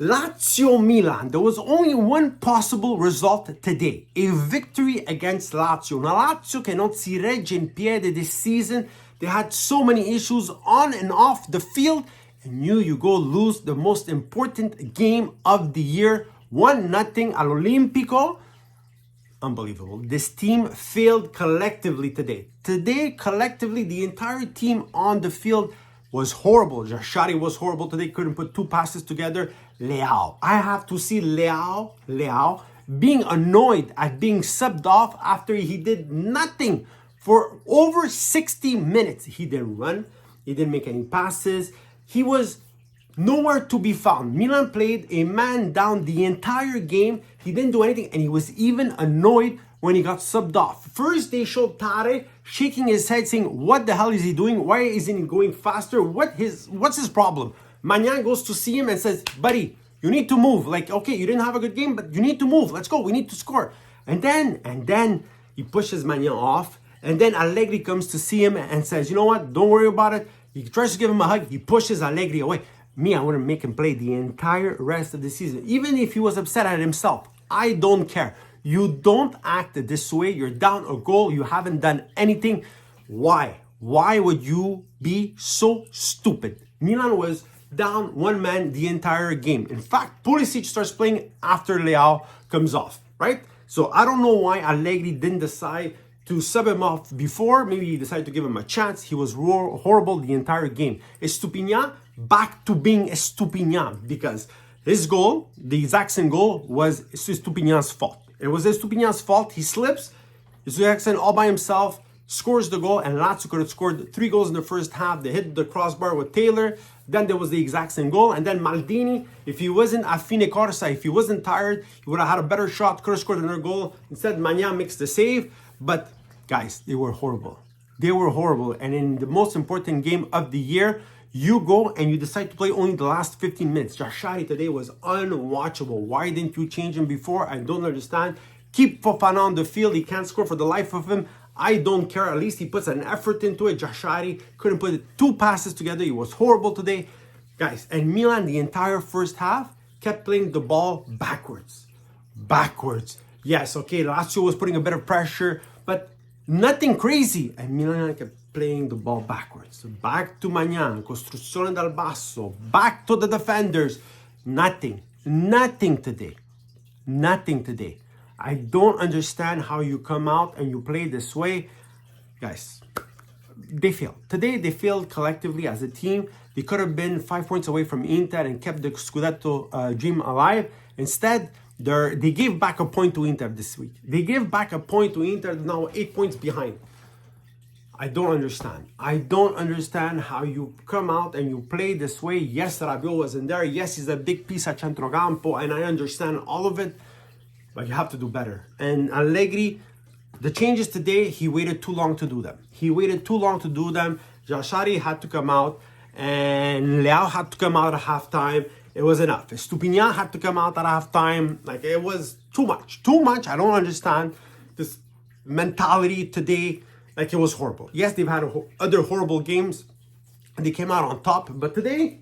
Lazio Milan. There was only one possible result today, a victory against Lazio. Now Lazio che non si regge in piede this season. They had so many issues on and off the field, and you go lose the most important game of the year, 1-0 all'Olimpico. Unbelievable. This team failed collectively today. Today, collectively, the entire team on the field was horrible. Jashari was horrible today, couldn't put two passes together. Leao. I have to see Leao being annoyed at being subbed off after he did nothing for over 60 minutes. He didn't run, he didn't make any passes, he was nowhere to be found. Milan played a man down the entire game. He didn't do anything, and he was even annoyed when he got subbed off. First, they showed Tare shaking his head, saying, "What the hell is he doing? Why isn't he going faster? What's his problem?" Magnan goes to see him and says, "Buddy, you need to move. Like, okay, you didn't have a good game, but you need to move. Let's go. We need to score." And then he pushes Magnan off. And then Allegri comes to see him and says, "You know what? Don't worry about it." He tries to give him a hug. He pushes Allegri away. Me, I wouldn't make him play the entire rest of the season. Even if he was upset at himself, I don't care. You don't act this way. You're down a goal. You haven't done anything. Why? Why would you be so stupid? Milan was down one man the entire game. In fact, Pulisic starts playing after Leao comes off, right? So I don't know why Allegri didn't decide to sub him off before. Maybe he decided to give him a chance. He was horrible the entire game. Estupinian back to being Estupinian, because his goal, the Jackson goal, was Estupinian's fault. It was Estupinian's fault. He slips. Jackson all by himself scores the goal, and Lazio could have scored 3 goals in the first half. They hit the crossbar with Taylor. Then there was the Jackson goal, and then Maldini, if he wasn't a fine corsa, if he wasn't tired, he would have had a better shot, could have scored another goal. Instead, Magnan makes the save. But guys, they were horrible. They were horrible. And in the most important game of the year, you go and you decide to play only the last 15 minutes. Jashari today was unwatchable. Why didn't you change him before? I don't understand. Keep Fofana on the field. He can't score for the life of him. I don't care. At least he puts an effort into it. Jashari couldn't put 2 passes together. He was horrible today. Guys, and Milan, the entire first half, kept playing the ball backwards. Yes, okay, Lazio was putting a bit of pressure, but nothing crazy. And Milan kept playing the ball backwards. Back to Magnan, costruzione dal basso, back to the defenders. Nothing today. I don't understand how you come out and you play this way. Guys, they failed. Today, they failed collectively as a team. They could have been 5 points away from Inter and kept the Scudetto dream alive. Instead, they gave back a point to Inter this week. They gave back a point to Inter, now 8 points behind. I don't understand how you come out and you play this way. Yes, Rabiot wasn't there. Yes, he's a big piece at centrocampo, and I understand all of it, but you have to do better. And Allegri, the changes today, he waited too long to do them. Jashari had to come out, and Leao had to come out at halftime. It was enough. Estupinian had to come out at halftime. Like, it was too much. I don't understand this mentality today. Like, it was horrible. Yes, they've had other horrible games, and they came out on top. But today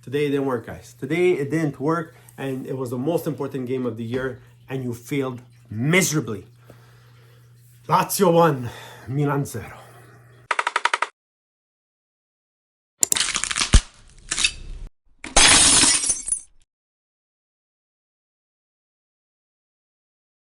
it didn't work, guys. Today it didn't work, and it was the most important game of the year, and you failed miserably. Lazio 1, Milan 0.